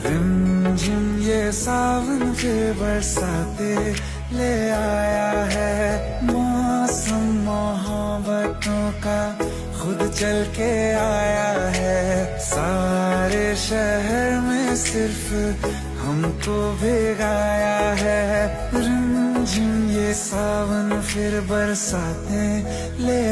रिमझिम ये सावन फिर बरसाते ले आया है। मौसम मोहब्बतों का खुद चल के आया है। सारे शहर में सिर्फ हमको भिगाया है। रिमझिम ये सावन फिर बरसाते ले